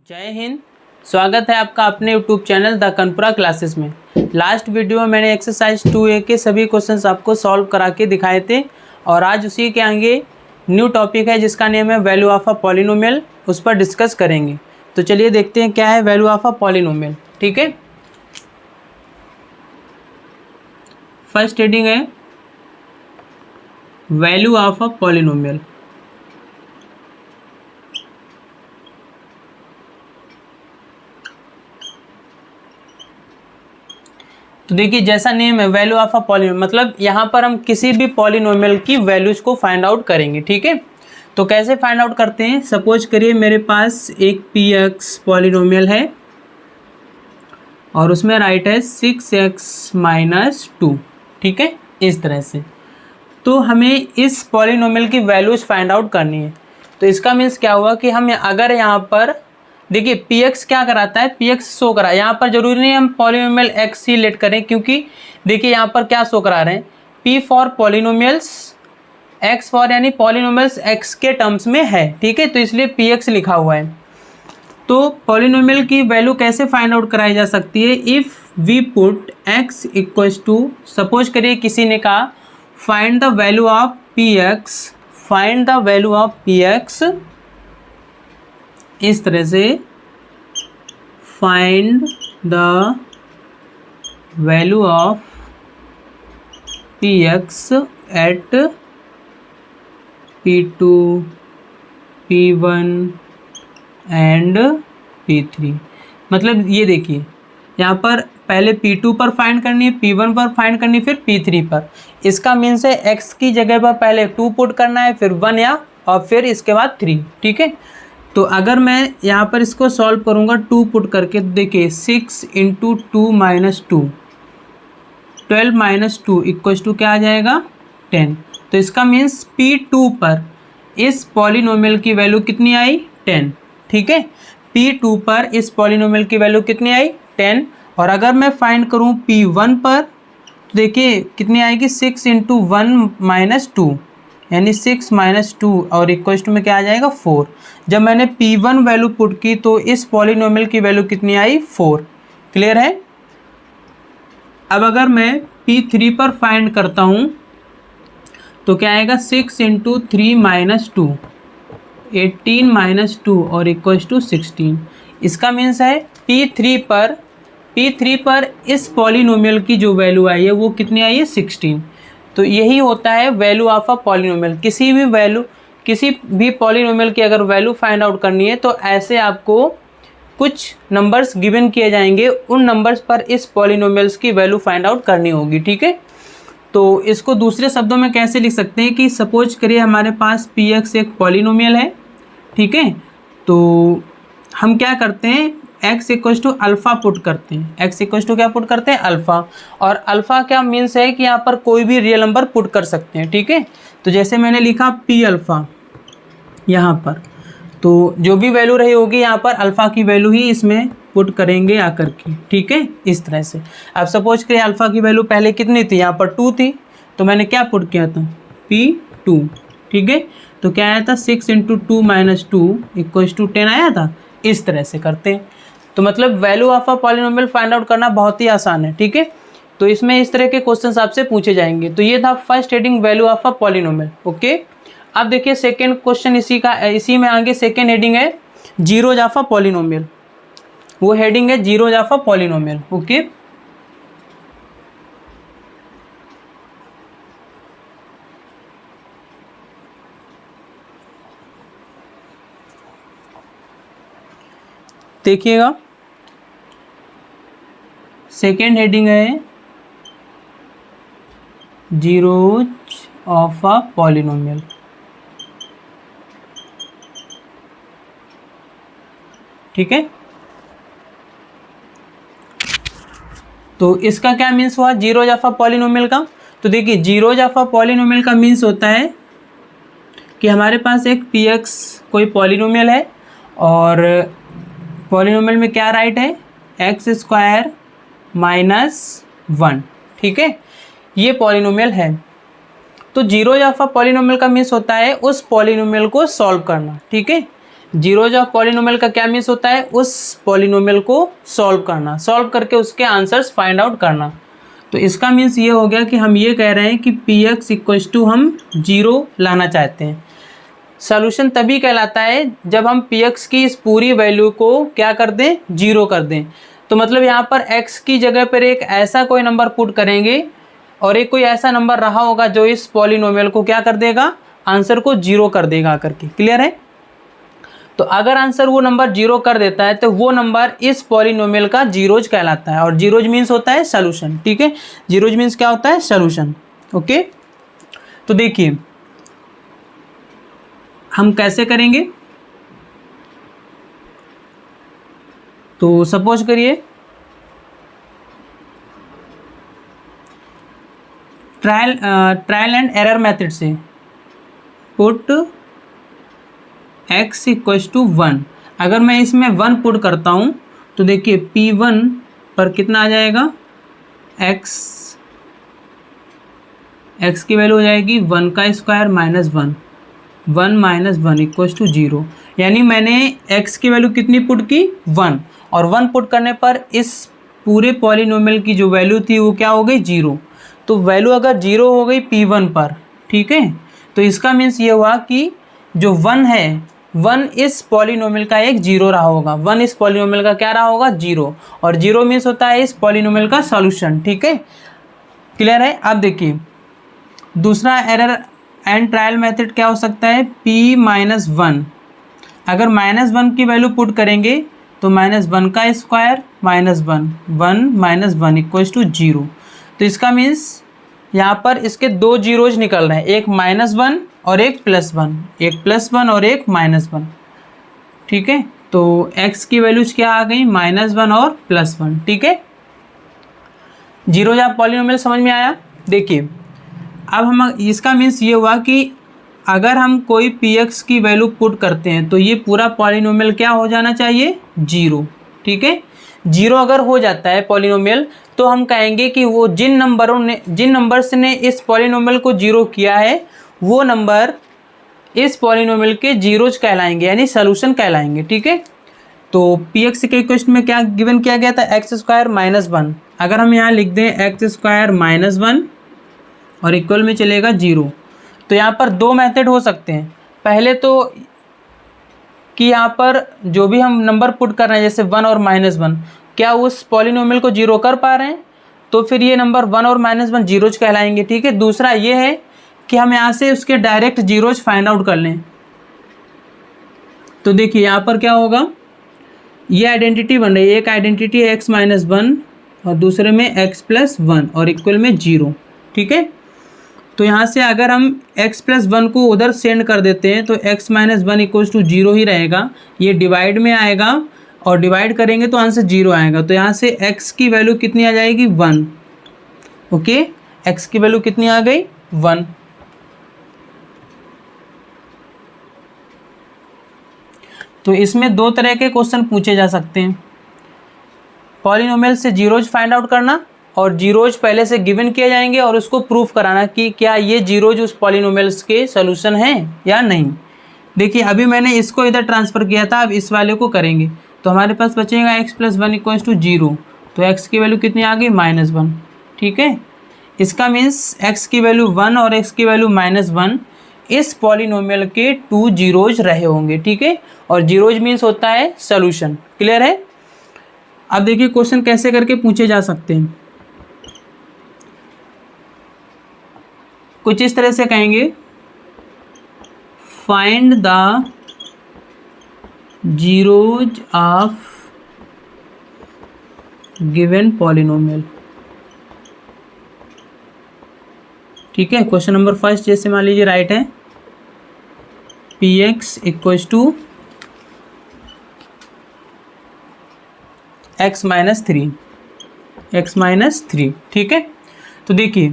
जय हिंद। स्वागत है आपका अपने यूट्यूब चैनल द कनपुरा क्लासेस में। लास्ट वीडियो में मैंने एक्सरसाइज 2A के सभी क्वेश्चंस आपको सॉल्व करा के दिखाए थे और आज उसी के आगे न्यू टॉपिक है जिसका नेम है वैल्यू ऑफ अ पॉलिनोमियल, उस पर डिस्कस करेंगे। तो चलिए देखते हैं क्या है वैल्यू ऑफ अ पॉलिनोमियल। ठीक है, फर्स्ट हेडिंग है वैल्यू ऑफ अ पॉलिनोमियल। तो देखिए जैसा नेम है वैल्यू ऑफ अ पॉलिनोमियल, मतलब यहाँ पर हम किसी भी पॉलिनोमियल की वैल्यूज को फाइंड आउट करेंगे। ठीक है, तो कैसे फाइंड आउट करते हैं। सपोज करिए मेरे पास एक px पॉलिनोमियल है और उसमें राइट है 6x-2। ठीक है, इस तरह से तो हमें इस पॉलिनोमियल की वैल्यूज फाइंड आउट करनी है। तो इसका मीन्स क्या हुआ कि हम अगर यहाँ पर देखिए px क्या कराता है, px शो करा। यहाँ पर जरूरी नहीं हम पॉलिनोमियल x ही लेट करें, क्योंकि देखिए यहाँ पर क्या शो करा रहे हैं, p for polynomials, x for यानी पॉलिनोमियल्स x के टर्म्स में है। ठीक है, तो इसलिए px लिखा हुआ है। तो पॉलिनोमियल की वैल्यू कैसे फाइंड आउट कराई जा सकती है। If we put x equals to, suppose करिए किसी ने कहा find the value of px, find the value of px, इस तरह से find the value of px at p2, p1 and p3। मतलब ये देखिए यहाँ पर पहले p2 पर फाइंड करनी है, p1 पर फाइंड करनी है, फिर p3 पर। इसका मीन्स है x की जगह पर पहले 2 पुट करना है, फिर 1 या और फिर इसके बाद 3। ठीक है, तो अगर मैं यहाँ पर इसको सॉल्व करूँगा 2 पुट करके, तो देखिए 6 × 2 - 2, 12 - 2 इक्वल्स टू क्या आ जाएगा 10। तो इसका मीन्स P2 पर इस पॉलिनोमियल की वैल्यू कितनी आई 10। ठीक है, P2 पर इस पॉलिनोमियल की वैल्यू कितनी आई 10। और अगर मैं फाइंड करूँ P1 पर, तो देखिए कितनी आएगी 6 × 1 - 2 यानी 6 - 2 और इक्वल्स टू में क्या आ जाएगा 4। जब मैंने P1 वैल्यू पुट की तो इस पॉलिनोमियल की वैल्यू कितनी आई 4। क्लियर है। अब अगर मैं P3 पर फाइंड करता हूँ तो क्या आएगा 6 × 3 - 2, 18 - 2 और इक्वल्स टू 16। इसका मीन्स है P3 पर इस पॉलिनोमियल की जो वैल्यू आई है वो कितनी आई है 16। तो यही होता है वैल्यू ऑफ अ पॉलिनोमियल। किसी भी पॉलिनोमियल की अगर वैल्यू फाइंड आउट करनी है तो ऐसे आपको कुछ नंबर्स गिवन किए जाएंगे, उन नंबर्स पर इस पॉलिनोमियल्स की वैल्यू फाइंड आउट करनी होगी। ठीक है, तो इसको दूसरे शब्दों में कैसे लिख सकते हैं कि सपोज करिए हमारे पास px एक पॉलिनोमियल है। ठीक है, तो हम क्या करते हैं x equals to alpha put करते हैं। x इक्वल्स टू क्या पुट करते हैं अल्फ़ा, और अल्फ़ा क्या मीन्स है कि यहाँ पर कोई भी रियल नंबर पुट कर सकते हैं। ठीक है, तो जैसे मैंने लिखा p अल्फ़ा यहाँ पर, तो जो भी वैल्यू रही होगी यहाँ पर अल्फ़ा की वैल्यू ही इसमें पुट करेंगे आकर के। ठीक है, इस तरह से। अब सपोज करिए अल्फ़ा की वैल्यू पहले कितनी थी, यहाँ पर 2 थी, तो मैंने क्या पुट किया था p2। ठीक है, तो क्या आया था 6 × 2 - 2 इक्वल्स टू 10 आया था। इस तरह से करते हैं। तो मतलब value of a polynomial find out करना बहुत ही आसान है। ठीक है, तो इसमें इस तरह के क्वेश्चंस आपसे पूछे जाएंगे। तो ये था first heading value of a polynomial. Okay, अब देखिए सेकंड क्वेश्चन इसी में आगे सेकंड हेडिंग है जीरोज ऑफ अ पॉलिनोमियल। वो हेडिंग है zeros of a polynomial. Okay, देखिएगा सेकेंड हेडिंग है जीरोज ऑफ अ पॉलिनोमियल। ठीक है, तो इसका क्या मीन्स हुआ जीरोज ऑफ अ पॉलिनोमियल का। तो देखिए जीरोज ऑफ अ पॉलिनोमियल का मीन्स होता है कि हमारे पास एक px कोई पॉलिनोमियल है और पॉलिनोमियल में क्या राइट है x² - 1। ठीक है, ये पॉलिनोमियल है। तो जीरोज ऑफ अ पॉलिनोमियल का मीन्स होता है उस पॉलिनोमियल को सॉल्व करना। ठीक है, जीरोज ऑफ पॉलिनोमियल का क्या मीन्स होता है, उस पॉलिनोमियल को सॉल्व करना, सॉल्व करके उसके आंसर्स फाइंड आउट करना। तो इसका मीन्स ये हो गया कि हम ये कह रहे हैं कि पी एक्स इक्वल्स टू हम जीरो लाना चाहते हैं। सॉल्यूशन तभी कहलाता है जब हम पी एक्स की इस पूरी वैल्यू को क्या कर दें, जीरो कर दें। तो मतलब यहाँ पर x की जगह पर एक ऐसा कोई नंबर पुट करेंगे और एक कोई ऐसा नंबर रहा होगा जो इस पॉलिनोमियल को क्या कर देगा, आंसर को जीरो कर देगा आकर के। क्लियर है? तो अगर आंसर वो नंबर जीरो कर देता है तो वो नंबर इस पॉलिनोमियल का जीरोज कहलाता है, और जीरोज मीन्स होता है सॉल्यूशन। ठीक है, जीरोज मीन्स क्या होता है, सॉल्यूशन। ओके, तो देखिए हम कैसे करेंगे। तो सपोज करिए ट्रायल एंड एरर मेथड से पुट x इक्वल्स टू 1। अगर मैं इसमें 1 पुट करता हूँ तो देखिए P1 पर कितना आ जाएगा, x की वैल्यू हो जाएगी 1 का square minus 1, 1 minus 1 equals to 0। यानी मैंने x की वैल्यू कितनी पुट की, 1, और 1 पुट करने पर इस पूरे पॉलिनोमियल की जो वैल्यू थी वो क्या हो गई, 0। तो वैल्यू अगर 0 हो गई P1 पर, ठीक है, तो इसका मीन्स ये हुआ कि जो 1 है, 1 इस पॉलिनोमियल का एक जीरो रहा होगा, 1 इस पॉलिनोमियल का क्या रहा होगा, जीरो, और जीरो मीन्स होता है इस पॉलिनोमियल का सॉल्यूशन। ठीक है, क्लियर है? अब देखिए दूसरा एरर एंड ट्रायल मेथड क्या हो सकता है, p माइनस 1। अगर माइनस 1 की वैल्यू पुट करेंगे तो माइनस 1 का square minus 1, 1 minus 1 equals to 0। तो इसका मीन्स यहाँ पर इसके दो जीरोज निकल रहे हैं, एक माइनस 1 और एक प्लस 1, एक प्लस 1 और एक माइनस 1। ठीक है, तो x की वैल्यूज क्या आ गई, माइनस 1 और प्लस 1। ठीक है, जीरो या पॉलिनोमियल समझ में आया। देखिए अब हम इसका मीन्स ये हुआ कि अगर हम कोई px की वैल्यू पुट करते हैं तो ये पूरा पॉलिनोमियल क्या हो जाना चाहिए, जीरो। ठीक है, जीरो अगर हो जाता है पॉलिनोमियल तो हम कहेंगे कि वो जिन नंबर्स ने इस पॉलिनोमियल को जीरो किया है वो नंबर इस पॉलिनोमियल के जीरोज कहलाएंगे, यानी सॉल्यूशन कहलाएंगे। ठीक है, तो px के क्वेश्चन में क्या गिवन किया गया था, एक्स स्क्वायर माइनस 1। अगर हम यहाँ लिख दें एक्स स्क्वायर माइनस 1 और इक्वल में चलेगा 0, तो यहाँ पर दो मेथड हो सकते हैं। पहले तो कि यहाँ पर जो भी हम नंबर पुट कर रहे हैं जैसे 1 और माइनस 1, क्या उस पॉलिनोमियल को जीरो कर पा रहे हैं, तो फिर ये नंबर 1 और माइनस 1 जीरोज कहलाएंगे। ठीक है, दूसरा ये है कि हम यहाँ से उसके डायरेक्ट जीरोज फाइंड आउट कर लें। तो देखिए यहाँ पर क्या होगा, ये आइडेंटिटी बन रही है, एक आइडेंटिटी है x माइनस 1 और दूसरे में x प्लस 1 और इक्वल में 0। ठीक है, तो यहाँ से अगर हम x प्लस 1 को उधर सेंड कर देते हैं तो x माइनस 1 इक्वल्स टू 0 ही रहेगा, ये डिवाइड में आएगा और डिवाइड करेंगे तो आंसर 0 आएगा। तो यहाँ से x की वैल्यू कितनी आ जाएगी, 1। ओके, x की वैल्यू कितनी आ गई, 1। तो इसमें दो तरह के क्वेश्चन पूछे जा सकते हैं, पॉलिनोमियल से जीरोज फाइंड आउट करना और जीरोज पहले से गिवन किए जाएंगे और उसको प्रूफ कराना कि क्या ये जीरोज उस पॉलिनोमियल्स के सॉल्यूशन हैं या नहीं। देखिए अभी मैंने इसको इधर ट्रांसफ़र किया था, अब इस वाले को करेंगे तो हमारे पास बचेगा x प्लस 1 इक्वल्स टू 0। तो x की वैल्यू कितनी आ गई, माइनस 1। ठीक है, इसका मीन्स x की वैल्यू 1 और x की वैल्यू माइनस 1 इस पॉलिनोमियल के 2 जीरोज रहे होंगे। ठीक है, और जीरोज मीन्स होता है सॉल्यूशन। क्लियर है? अब देखिए क्वेश्चन कैसे करके पूछे जा सकते हैं। कुछ इस तरह से कहेंगे, find the zeros of given polynomial. ठीक है, क्वेश्चन नंबर फर्स्ट जैसे मान लीजिए राइट है, px equals to x minus 3, x minus 3। ठीक है, तो देखिए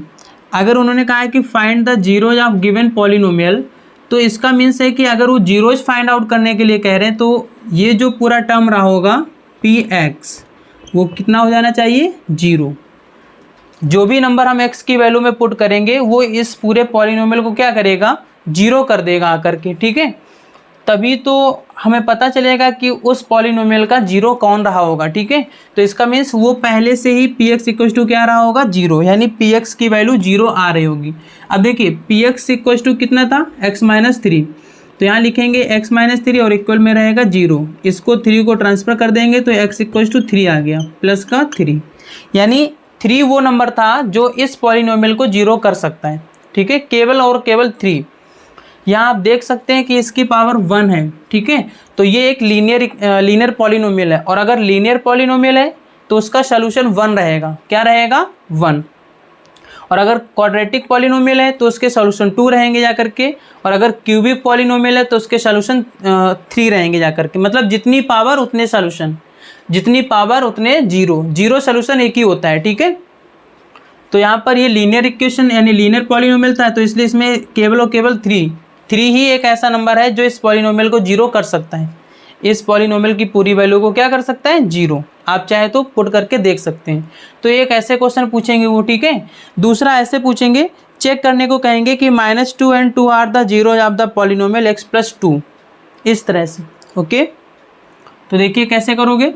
अगर उन्होंने कहा है कि find the zeros of given polynomial, तो इसका मीन्स है कि अगर वो जीरोज फाइंड आउट करने के लिए कह रहे हैं तो ये जो पूरा टर्म रहा होगा px वो कितना हो जाना चाहिए, 0। जो भी नंबर हम x की वैल्यू में पुट करेंगे वो इस पूरे पॉलिनोमियल को क्या करेगा, 0 कर देगा आकर के। ठीक है, तभी तो हमें पता चलेगा कि उस पॉलिनोमियल का जीरो कौन रहा होगा। ठीक है, तो इसका मीन्स वो पहले से ही पी एक्स इक्वल टू क्या रहा होगा, जीरो, यानी पी एक्स की वैल्यू जीरो आ रही होगी। अब देखिए पी एक्स इक्वल टू कितना था, एक्स माइनस थ्री, तो यहाँ लिखेंगे एक्स माइनस थ्री और इक्वल में रहेगा जीरो, इसको थ्री को ट्रांसफर कर देंगे तो एक्स इक्वल टू थ्री आ गया प्लस का थ्री, यानी थ्री वो नंबर था जो इस पॉलिनोमियल को जीरो कर सकता है। ठीक है, केवल और केवल थ्री। यहाँ आप देख सकते हैं कि इसकी पावर वन है। ठीक है, तो ये एक लीनियर पॉलिनोमियल है, और अगर लीनियर पॉलिनोमियल है तो उसका सॉल्यूशन वन रहेगा। क्या रहेगा, वन। और अगर क्वाड्रेटिक पॉलिनोमियल है तो उसके सॉल्यूशन टू रहेंगे जा करके, और अगर क्यूबिक पॉलिनोमियल है तो उसके सॉल्यूशन थ्री रहेंगे जा करके। मतलब जितनी पावर उतने सॉल्यूशन, जितनी पावर उतने जीरो, जीरो सॉल्यूशन एक ही होता है। ठीक है, तो यहाँ पर ये लीनियर इक्वेशन यानी लीनियर पॉलिनोमियल था, तो इसलिए इसमें केवल और केवल थ्री ही एक ऐसा नंबर है जो इस पॉलिनोमियल को जीरो कर सकता है। इस पॉलिनोमियल की पूरी वैल्यू को क्या कर सकता है, जीरो। आप चाहे तो पुट करके देख सकते हैं। तो एक ऐसे क्वेश्चन पूछेंगे वो। ठीक है, दूसरा ऐसे पूछेंगे, चेक करने को कहेंगे कि minus two and two are the zero of the polynomial x plus two, इस तरह से। ओके, तो देखिए कैसे करोगे।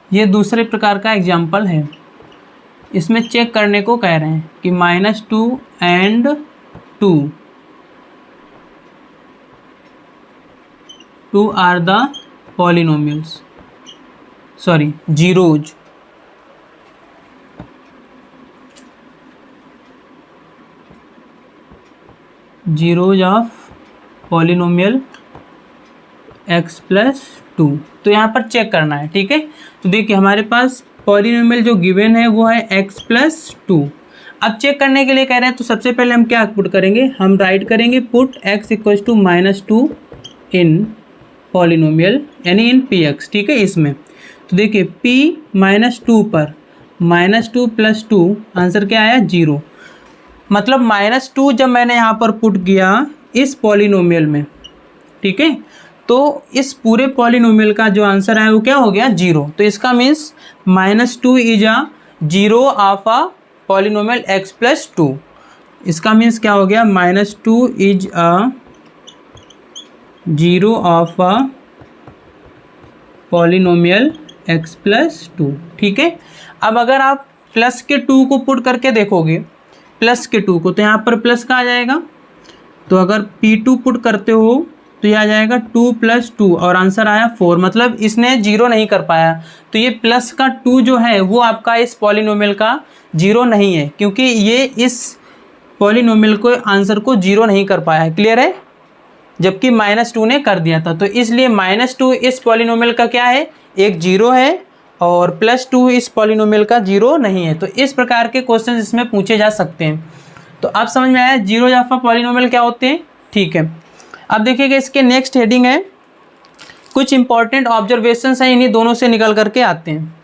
ये दूसरे प्रकार का एग्जाम्पल है। इसमें चेक करने को कह रहे हैं कि minus two and two are the polynomials, sorry zeros. Zeros of polynomial x plus two, तो यहाँ पर चेक करना है। ठीक है, तो देखिए हमारे पास पॉलिनोमियल जो गिवन है वो है एक्स प्लस टू। अब चेक करने के लिए कह रहे हैं तो सबसे पहले हम क्या पुट करेंगे, हम राइट करेंगे put x equals to minus two in polynomial यानी इन पी एक्स। ठीक है, इसमें तो देखिए p माइनस टू पर minus two plus two, answer क्या आया, जीरो। मतलब माइनस टू जब मैंने यहाँ पर पुट किया इस पॉलिनोमियल में, ठीक है, तो इस पूरे पॉलिनोमियल का जो आंसर है वो क्या हो गया, जीरो। तो इसका means minus two is a zero of a polynomial x plus to. इसका मीन्स क्या हो गया, minus two is a zero of a polynomial x plus to. ठीक है, अब अगर आप प्लस के टू को पुट करके देखोगे, प्लस के टू को, तो यहाँ पर प्लस का आ जाएगा। तो अगर P2 पुट करते हो तो ये आ जाएगा टू प्लस टू और आंसर आया फोर। मतलब इसने जीरो नहीं कर पाया, तो ये प्लस का टू जो है वो आपका इस पॉलिनोमियल का जीरो नहीं है, क्योंकि ये इस पॉलिनोमियल को आंसर को जीरो नहीं कर पाया है। क्लियर है, जबकि माइनस टू ने कर दिया था। तो इसलिए माइनस टू इस पॉलिनोमियल का क्या है, एक जीरो है, और प्लस टू इस पॉलिनोमियल का जीरो नहीं है। तो इस प्रकार के क्वेश्चन इसमें पूछे जा सकते हैं। तो आप समझ में आया जीरो ऑफ पॉलिनोमियल क्या होते हैं। ठीक है, अब देखिएगा इसके नेक्स्ट हेडिंग है, कुछ इंपॉर्टेंट ऑब्जर्वेशंस हैं, इन्हीं दोनों से निकल करके आते हैं।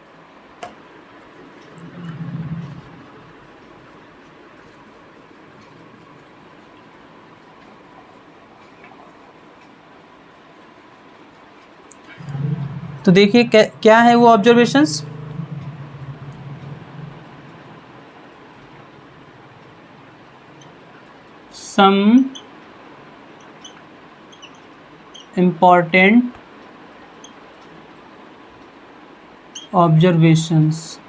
तो देखिए क्या है वो ऑब्जर्वेशंस। Some important observations.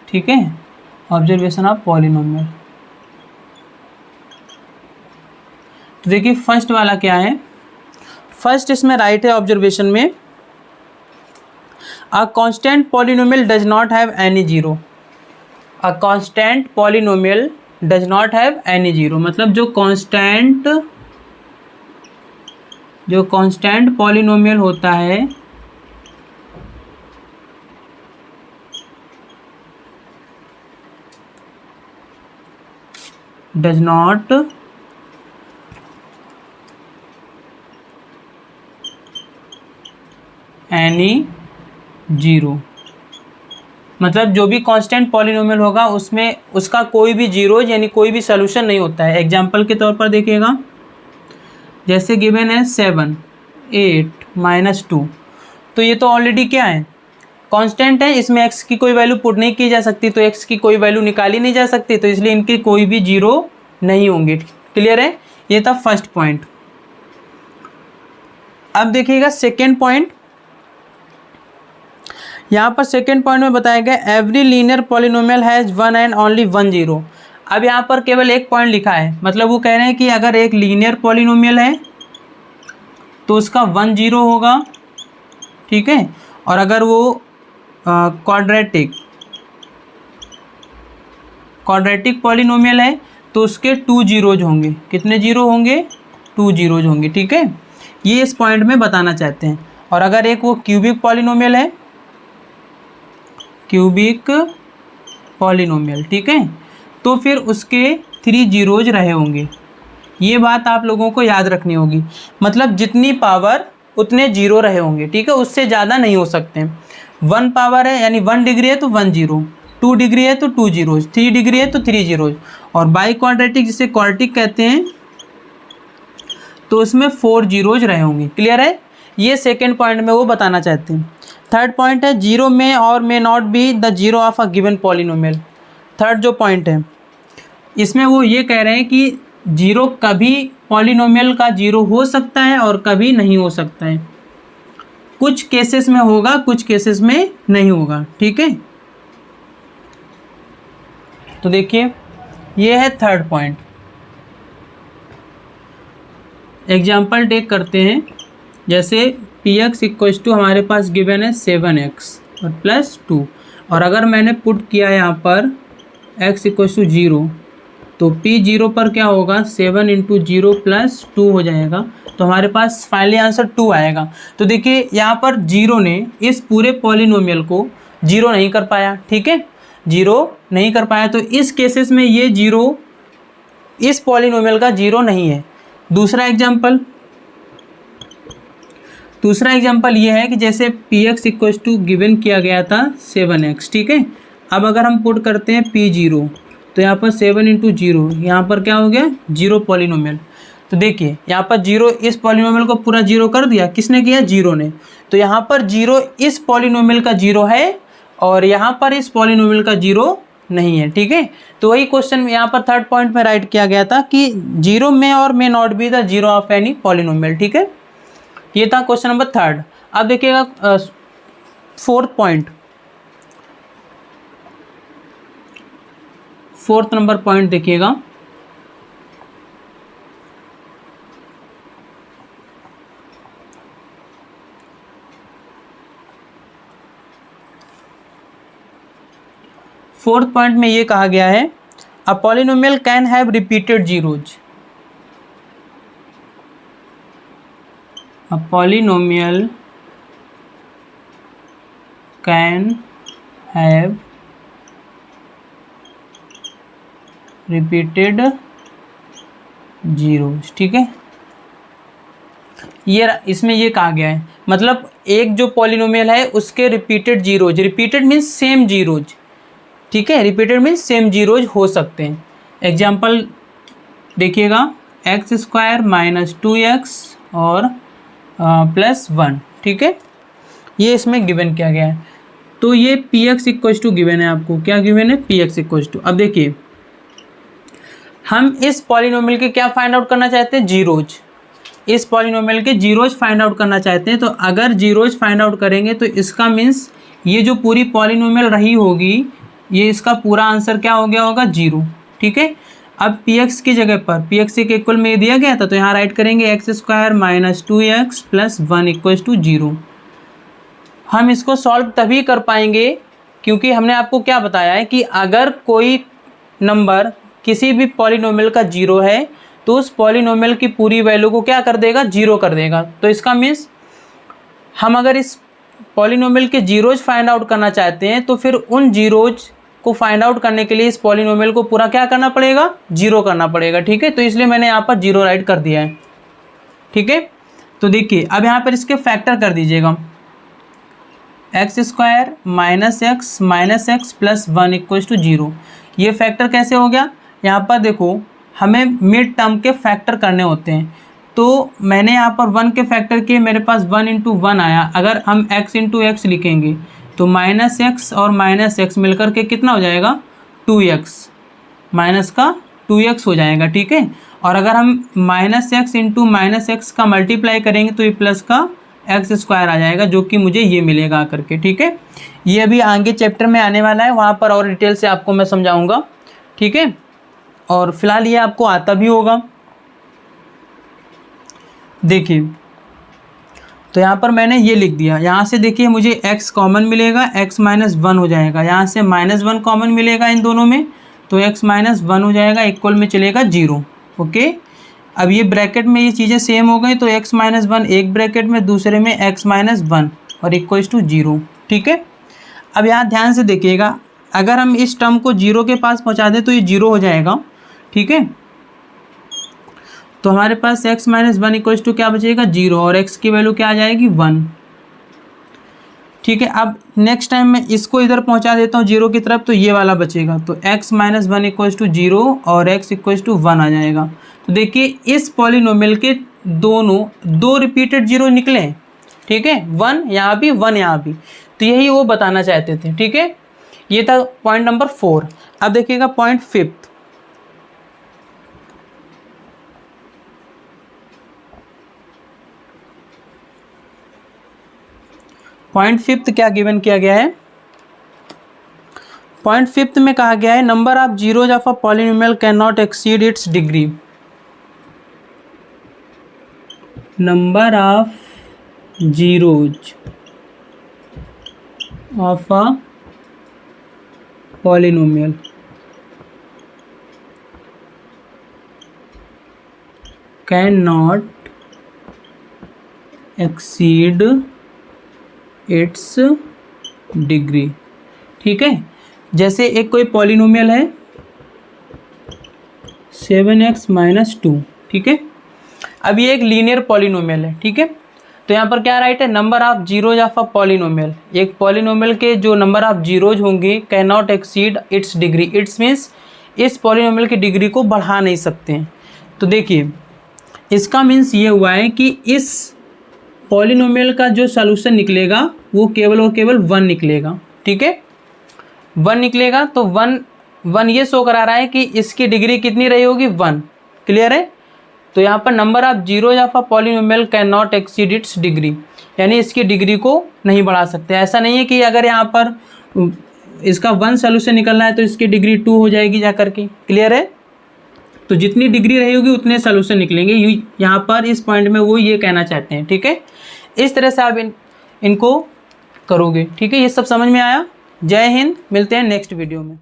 ठीक है, ऑब्जर्वेशन ऑफ पॉलिनोमियल। तो देखिए फर्स्ट वाला क्या है, फर्स्ट इसमें राइट है ऑब्जर्वेशन में, a constant polynomial does not have any zero. A constant polynomial does not have any zero, मतलब जो कांस्टेंट पॉलिनोमियल होता है डज नॉट एनी जीरो। मतलब जो भी कांस्टेंट पॉलिनोमियल होगा उसमें उसका कोई भी जीरो यानी कोई भी सॉल्यूशन नहीं होता है। एग्जांपल के तौर पर देखिएगा, जैसे गिवन है 7 8 माइनस टू, तो ये तो ऑलरेडी क्या है, कांस्टेंट है, इसमें x की कोई वैल्यू पुट नहीं की जा सकती, तो x की कोई वैल्यू निकाली नहीं जा सकती, तो इसलिए इनके कोई भी जीरो नहीं होंगे। क्लियर है? ये था फर्स्ट पॉइंट। अब देखिएगा सेकेंड पॉइंट। यहाँ पर सेकेंड पॉइंट में बताया गया every linear polynomial has one and only one zero. अब यहाँ पर केवल एक पॉइंट लिखा है, मतलब वो कह रहे हैं कि अगर एक लीनियर पॉलिनोमियल है तो उसका वन जीरो होगा, ठीक है, और अगर वो क्वाड्रेटिक पॉलिनोमियल है तो उसके टू जीरोज होंगे। कितने जीरो होंगे? टू जीरोज होंगे, ठीक है, ये इस पॉइंट में बताना चाहते हैं। और अगर एक वो क्यूबिक पॉलिनोमियल है, क्यूबिक पॉलिनोमियल, ठीक है, तो फिर उसके थ्री जीरोज रहे होंगे। ये बात आप लोगों को याद रखनी होगी, मतलब जितनी पावर उतने जीरो रहे होंगे, ठीक है, उससे ज़्यादा नहीं हो सकते। वन पावर है यानी 1 डिग्री है तो 1 जीरो, 2 डिग्री है तो 2 जीरोज, 3 डिग्री है तो 3 जीरोज, और बाई क्वाड्रेटिक जिसे क्वाड्रेटिक कहते हैं तो उसमें 4 जीरोज रहे होंगे। क्लियर है? ये सेकेंड पॉइंट में वो बताना चाहते हैं। थर्ड पॉइंट है जीरो में और may not be the zero of a given polynomial. Third जो पॉइंट है इसमें वो ये कह रहे हैं कि जीरो कभी पॉलिनोमियल का जीरो हो सकता है और कभी नहीं हो सकता है। कुछ केसेस में होगा, कुछ केसेस में नहीं होगा, ठीक है। तो देखिए ये है थर्ड पॉइंट। एग्जाम्पल टेक करते हैं, जैसे पी एक्स इक्वल्स टू हमारे पास गिवन है 7x और प्लस 2, और अगर मैंने पुट किया यहाँ पर x इक्वल्स टू 0 तो p जीरो पर क्या होगा 7 इंटू 0 प्लस 2 हो जाएगा, तो हमारे पास फाइनली आंसर 2 आएगा। तो देखिए यहाँ पर जीरो ने इस पूरे पॉलिनोमियल को जीरो नहीं कर पाया, ठीक है, जीरो नहीं कर पाया, तो इस केसेस में ये जीरो इस पॉलिनोमियल का जीरो नहीं है। दूसरा एग्जाम्पल ये है कि जैसे p x equals to given किया गया था 7x, ठीक है, अब अगर हम पुट करते हैं p जीरो तो यहाँ पर 7 इंटू 0, यहाँ पर क्या हो गया जीरो पॉलिनोमियल। तो देखिए यहाँ पर जीरो इस पॉलिनोमियल को पूरा जीरो कर दिया, किसने किया? जीरो ने। तो यहाँ पर जीरो इस पॉलिनोमियल का जीरो है और यहाँ पर इस पॉलिनोमियल का जीरो नहीं है, ठीक है। तो वही क्वेश्चन यहाँ पर थर्ड पॉइंट में राइट किया गया था कि जीरो में और may not be the zero of any polynomial, ठीक है। ये था क्वेश्चन नंबर थर्ड। अब देखिएगा फोर्थ नंबर पॉइंट देखिएगा। फोर्थ पॉइंट में ये कहा गया है a polynomial can have repeated zeros. A polynomial can have repeated zeros, ठीक है। ये इसमें ये कहा गया है, मतलब एक जो पॉलिनोमियल है उसके repeated zeros, repeated means same zeros, ठीक है, रिपीटेड मीन्स सेम जीरोज हो सकते हैं। एग्जाम्पल देखिएगा x² माइनस 2x और प्लस 1, ठीक है, ये इसमें गिवन किया गया है। तो ये p x equals to given है, आपको क्या गिवन है? P x equals to. अब देखिए हम इस पॉलिनोमियल के क्या फाइंड आउट करना चाहते हैं? जीरोज। इस पॉलिनोमियल के जीरोज फाइंड आउट करना चाहते हैं। तो अगर जीरोज फाइंड आउट करेंगे तो इसका मीन्स ये जो पूरी पॉलिनोमियल रही होगी, ये इसका पूरा आंसर क्या हो गया होगा? जीरो, ठीक है। अब पी एक्स की जगह पर पी एक्स के इक्वल में दिया गया था, तो यहाँ राइट करेंगे x² minus 2x plus 1 equals to 0। हम इसको सॉल्व तभी कर पाएंगे क्योंकि हमने आपको क्या बताया है कि अगर कोई नंबर किसी भी पॉलिनोमियल का जीरो है तो उस पॉलिनोमियल की पूरी वैल्यू को क्या कर देगा? जीरो कर देगा। तो इसका मीन्स हम अगर इस पॉलिनोमियल के जीरोज फाइंड आउट करना चाहते हैं तो फिर उन जीरोज को फाइंड आउट करने के लिए इस पॉलिनोमियल को पूरा क्या करना पड़ेगा? जीरो करना पड़ेगा, ठीक है। तो इसलिए मैंने यहाँ पर जीरो राइट कर दिया है, ठीक है। तो देखिए अब यहाँ पर इसके फैक्टर कर दीजिएगा, x² minus x plus 1 equals to 0। ये फैक्टर कैसे हो गया? यहाँ पर देखो हमें मिड टर्म के फैक्टर करने होते हैं, तो मैंने यहाँ पर 1 के फैक्टर किए, मेरे पास 1 इंटू 1 आया। अगर हम x इंटू एक्स लिखेंगे तो माइनस एक्स और माइनस एक्स मिलकर के कितना हो जाएगा 2x, माइनस का 2x हो जाएगा, ठीक है। और अगर हम minus x into minus x का मल्टीप्लाई करेंगे तो ये प्लस का एक्स स्क्वायर आ जाएगा, जो कि मुझे ये मिलेगा आकर के, ठीक है। ये अभी आगे चैप्टर में आने वाला है, वहाँ पर और डिटेल से आपको मैं समझाऊंगा, ठीक है। और फिलहाल ये आपको आता भी होगा। देखिए तो यहाँ पर मैंने ये लिख दिया, यहाँ से देखिए मुझे x कॉमन मिलेगा, x माइनस 1 हो जाएगा, यहाँ से -1 कॉमन मिलेगा इन दोनों में, तो x माइनस 1 हो जाएगा, इक्वल में चलेगा 0, ओके। अब ये ब्रैकेट में ये चीज़ें सेम हो गई, तो x माइनस 1 एक ब्रैकेट में, दूसरे में x माइनस 1 और इक्वल्स टू 0, ठीक है। अब यहाँ ध्यान से देखिएगा, अगर हम इस टर्म को 0 के पास पहुँचा दें तो ये 0 हो जाएगा, ठीक है। तो हमारे पास x माइनस 1 इक्वल्स टू क्या बचेगा 0, और x की वैल्यू क्या आ जाएगी 1, ठीक है। अब नेक्स्ट टाइम मैं इसको इधर पहुंचा देता हूँ 0 की तरफ, तो ये वाला बचेगा, तो x माइनस 1 इक्वल्स टू 0 और x इक्वल्स टू 1 आ जाएगा। तो देखिए इस पॉलिनोमियल के दो रिपीटेड 0 निकले, ठीक है, 1 यहाँ भी 1 यहाँ भी, तो यही वो बताना चाहते थे, ठीक है। ये था पॉइंट नंबर 4। अब देखिएगा पॉइंट 5। पॉइंट 5 क्या गिवन किया गया है, पॉइंट 5 में कहा गया है number of zeros of a polynomial can not exceed it's degree. Number of zeros of a polynomial can not exceed it's degree, ठीक है। जैसे एक कोई पॉलिनोमियल है 7x माइनस 2, ठीक है। अब ये एक लीनियर पॉलिनोमियल है, ठीक है। तो यहाँ पर क्या राइट है, number of zeros of a polynomial, एक पॉलिनोमियल के जो नंबर ऑफ जीरोज होंगे can not exceed it's degree, it's means इस पॉलिनोमियल की डिग्री को बढ़ा नहीं सकते हैं। तो देखिए इसका मीन्स ये हुआ है कि इस पॉलिनोमियल का जो सॉल्यूशन निकलेगा वो केवल और केवल 1 निकलेगा, ठीक है, 1 निकलेगा। तो 1 ये शो करा रहा है कि इसकी डिग्री कितनी रही होगी 1, क्लियर है। तो यहाँ पर number of zeros of a polynomial can not exceed it's degree, यानी इसकी डिग्री को नहीं बढ़ा सकते। ऐसा नहीं है कि अगर यहाँ पर इसका 1 सॉल्यूशन निकलना है तो इसकी डिग्री 2 हो जाएगी जा करके, क्लियर है। तो जितनी डिग्री रहेगी उतने सॉल्यूशन निकलेंगे, यहाँ पर इस पॉइंट में वो ये कहना चाहते हैं, ठीक है। इस तरह से आप इनको करोगे, ठीक है। ये सब समझ में आया। जय हिंद, मिलते हैं नेक्स्ट वीडियो में।